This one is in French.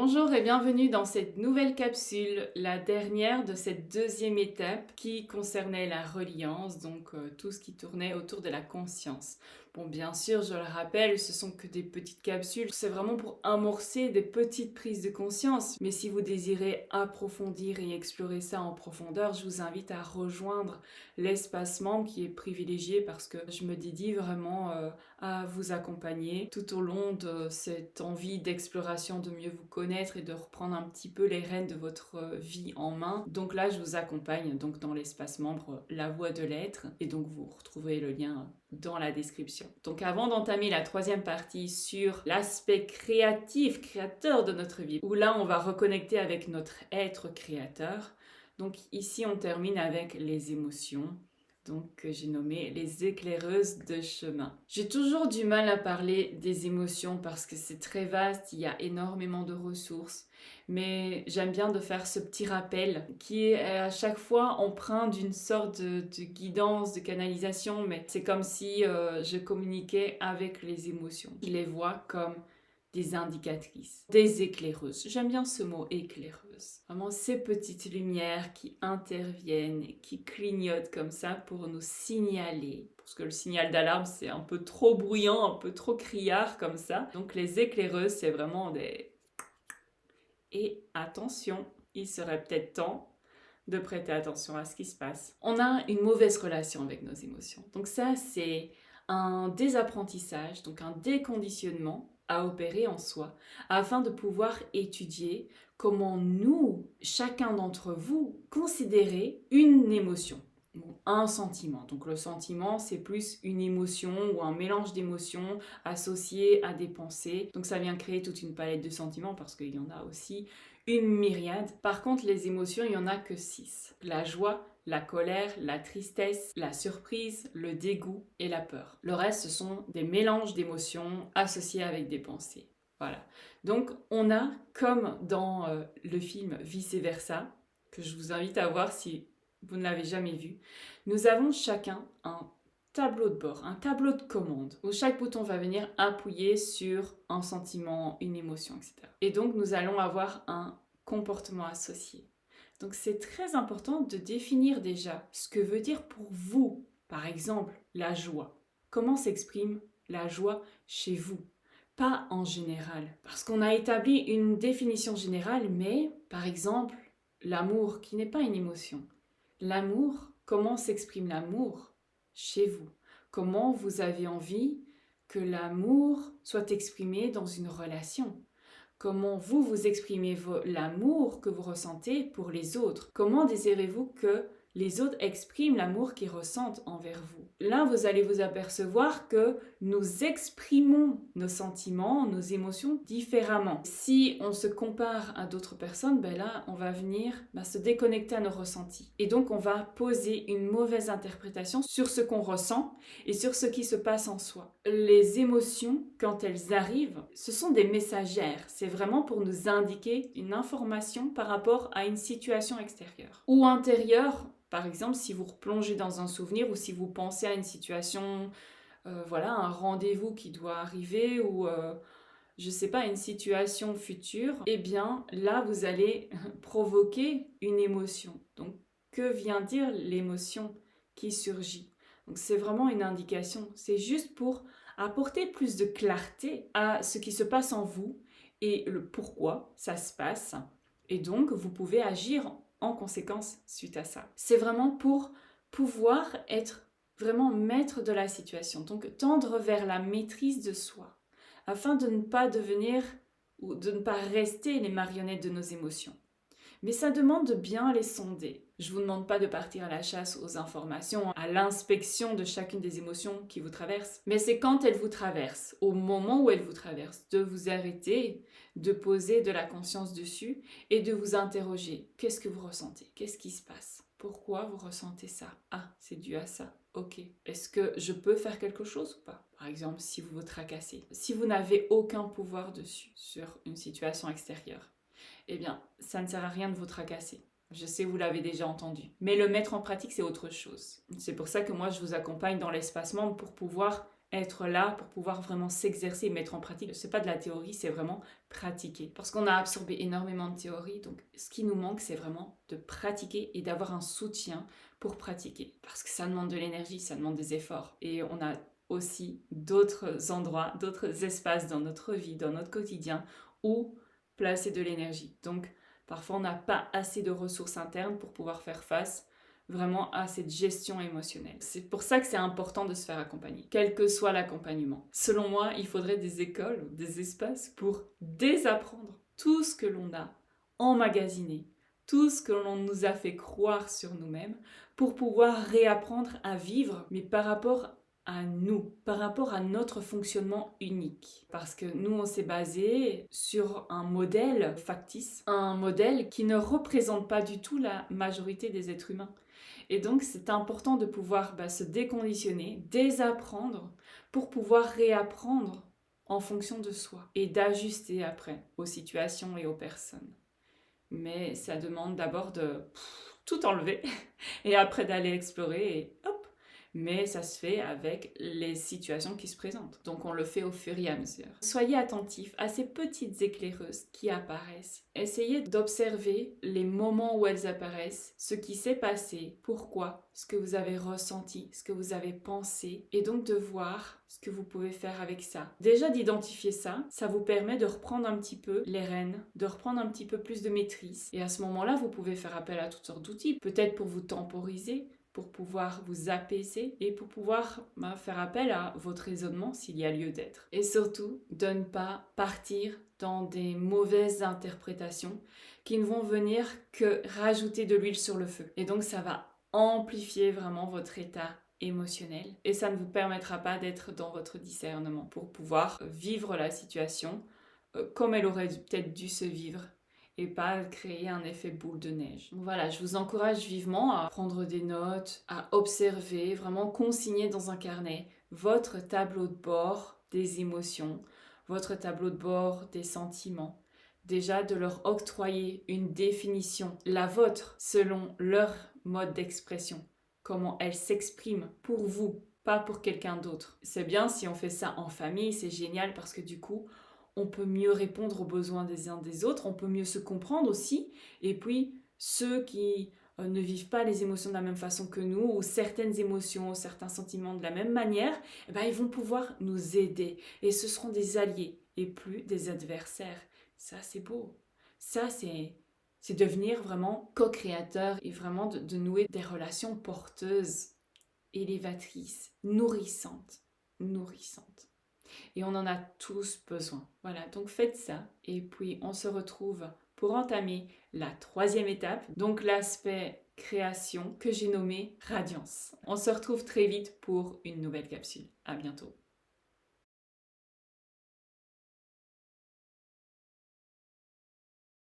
Bonjour et bienvenue dans cette nouvelle capsule, la dernière de cette deuxième étape qui concernait la reliance, donc tout ce qui tournait autour de la conscience. Bon, bien sûr, je le rappelle, ce sont que des petites capsules, c'est vraiment pour amorcer des petites prises de conscience. Mais si vous désirez approfondir et explorer ça en profondeur, je vous invite à rejoindre l'espace membre qui est privilégié parce que je me dédie vraiment à vous accompagner tout au long de cette envie d'exploration, de mieux vous connaître et de reprendre un petit peu les rênes de votre vie en main. Donc là, je vous accompagne donc dans l'espace membre La Voix de l'Être et donc vous retrouverez le lien dans la description. Donc avant d'entamer la troisième partie sur l'aspect créatif, créateur de notre vie, où là on va reconnecter avec notre être créateur. Donc ici on termine avec les émotions. Donc que j'ai nommé les éclaireuses de chemin. J'ai toujours du mal à parler des émotions parce que c'est très vaste, il y a énormément de ressources, mais j'aime bien de faire ce petit rappel qui est à chaque fois empreint d'une sorte de guidance, de canalisation, mais c'est comme si je communiquais avec les émotions. Je les vois comme des indicatrices, des éclaireuses. J'aime bien ce mot éclaireuse. Vraiment ces petites lumières qui interviennent, qui clignotent comme ça pour nous signaler. Parce que le signal d'alarme c'est un peu trop bruyant, un peu trop criard comme ça. Donc les éclaireuses c'est vraiment des... Et attention, il serait peut-être temps de prêter attention à ce qui se passe. On a une mauvaise relation avec nos émotions. Donc ça c'est un désapprentissage, donc un déconditionnement à opérer en soi, afin de pouvoir étudier comment nous, chacun d'entre vous, considérer une émotion, ou un sentiment. Donc le sentiment, c'est plus une émotion ou un mélange d'émotions associées à des pensées. Donc ça vient créer toute une palette de sentiments parce qu'il y en a aussi une myriade. Par contre, les émotions, il n'y en a que 6. La joie, la colère, la tristesse, la surprise, le dégoût et la peur. Le reste, ce sont des mélanges d'émotions associés avec des pensées. Voilà. Donc, on a, comme dans le film Vice Versa, que je vous invite à voir si vous ne l'avez jamais vu, nous avons chacun un tableau de bord, un tableau de commande, où chaque bouton va venir appuyer sur un sentiment, une émotion, etc. Et donc, nous allons avoir un comportement associé. Donc c'est très important de définir déjà ce que veut dire pour vous, par exemple, la joie. Comment s'exprime la joie chez vous? Pas en général. Parce qu'on a établi une définition générale, mais par exemple, l'amour qui n'est pas une émotion. L'amour, comment s'exprime l'amour chez vous? Comment vous avez envie que l'amour soit exprimé dans une relation? Comment vous vous exprimez l'amour que vous ressentez pour les autres? Comment désirez-vous que les autres expriment l'amour qu'ils ressentent envers vous? Là, vous allez vous apercevoir que nous exprimons nos sentiments, nos émotions différemment. Si on se compare à d'autres personnes, ben là, on va venir se déconnecter à nos ressentis. Et donc, on va poser une mauvaise interprétation sur ce qu'on ressent et sur ce qui se passe en soi. Les émotions, quand elles arrivent, ce sont des messagères. C'est vraiment pour nous indiquer une information par rapport à une situation extérieure ou intérieure. Par exemple, si vous replongez dans un souvenir ou si vous pensez à une situation, un rendez-vous qui doit arriver ou je sais pas, une situation future, eh bien là vous allez provoquer une émotion. Donc que vient dire l'émotion qui surgit? Donc c'est vraiment une indication, c'est juste pour apporter plus de clarté à ce qui se passe en vous et le pourquoi ça se passe. Et donc vous pouvez agir en conséquence suite à ça. C'est vraiment pour pouvoir être vraiment maître de la situation, donc tendre vers la maîtrise de soi, afin de ne pas devenir ou de ne pas rester les marionnettes de nos émotions. Mais ça demande de bien les sonder. Je ne vous demande pas de partir à la chasse aux informations, à l'inspection de chacune des émotions qui vous traversent, mais c'est quand elles vous traversent, au moment où elles vous traversent, de vous arrêter, de poser de la conscience dessus et de vous interroger. Qu'est-ce que vous ressentez? Qu'est-ce qui se passe? Pourquoi vous ressentez ça? Ah, c'est dû à ça. Ok. Est-ce que je peux faire quelque chose ou pas? Par exemple, si vous vous tracassez, si vous n'avez aucun pouvoir dessus, sur une situation extérieure, eh bien, ça ne sert à rien de vous tracasser. Je sais, vous l'avez déjà entendu. Mais le mettre en pratique, c'est autre chose. C'est pour ça que moi, je vous accompagne dans l'espace membre pour pouvoir être là pour pouvoir vraiment s'exercer et mettre en pratique. C'est pas de la théorie, c'est vraiment pratiquer. Parce qu'on a absorbé énormément de théorie, donc ce qui nous manque, c'est vraiment de pratiquer et d'avoir un soutien pour pratiquer. Parce que ça demande de l'énergie, ça demande des efforts. Et on a aussi d'autres endroits, d'autres espaces dans notre vie, dans notre quotidien, où placer de l'énergie. Donc, parfois, on n'a pas assez de ressources internes pour pouvoir faire face vraiment à cette gestion émotionnelle. C'est pour ça que c'est important de se faire accompagner, quel que soit l'accompagnement. Selon moi, il faudrait des écoles, des espaces pour désapprendre tout ce que l'on a emmagasiné, tout ce que l'on nous a fait croire sur nous-mêmes, pour pouvoir réapprendre à vivre, mais par rapport à nous, par rapport à notre fonctionnement unique. Parce que nous, on s'est basé sur un modèle factice, un modèle qui ne représente pas du tout la majorité des êtres humains. Et donc, c'est important de pouvoir se déconditionner, désapprendre, pour pouvoir réapprendre en fonction de soi et d'ajuster après aux situations et aux personnes. Mais ça demande d'abord de tout enlever et après d'aller explorer et hop. Mais ça se fait avec les situations qui se présentent. Donc on le fait au fur et à mesure. Soyez attentifs à ces petites éclaireuses qui apparaissent. Essayez d'observer les moments où elles apparaissent, ce qui s'est passé, pourquoi, ce que vous avez ressenti, ce que vous avez pensé, et donc de voir ce que vous pouvez faire avec ça. Déjà d'identifier ça, ça vous permet de reprendre un petit peu les rênes, de reprendre un petit peu plus de maîtrise. Et à ce moment-là, vous pouvez faire appel à toutes sortes d'outils, peut-être pour vous temporiser, pour pouvoir vous apaiser et pour pouvoir faire appel à votre raisonnement s'il y a lieu d'être. Et surtout, de ne pas partir dans des mauvaises interprétations qui ne vont venir que rajouter de l'huile sur le feu. Et donc ça va amplifier vraiment votre état émotionnel et ça ne vous permettra pas d'être dans votre discernement pour pouvoir vivre la situation comme elle aurait peut-être dû se vivre et pas créer un effet boule de neige. Donc voilà, je vous encourage vivement à prendre des notes, à observer, vraiment consigner dans un carnet votre tableau de bord des émotions, votre tableau de bord des sentiments. Déjà de leur octroyer une définition, la vôtre, selon leur mode d'expression, comment elle s'exprime pour vous, pas pour quelqu'un d'autre. C'est bien si on fait ça en famille, c'est génial parce que du coup, on peut mieux répondre aux besoins des uns des autres, on peut mieux se comprendre aussi. Et puis, ceux qui ne vivent pas les émotions de la même façon que nous, ou certaines émotions, certains sentiments de la même manière, ils vont pouvoir nous aider. Et ce seront des alliés et plus des adversaires. Ça, c'est beau. Ça, c'est devenir vraiment co-créateur et vraiment de nouer des relations porteuses, élévatrices, nourrissantes. Et on en a tous besoin. Voilà, donc faites ça. Et puis, on se retrouve pour entamer la 3e étape, donc l'aspect création que j'ai nommé Radiance. On se retrouve très vite pour une nouvelle capsule. À bientôt.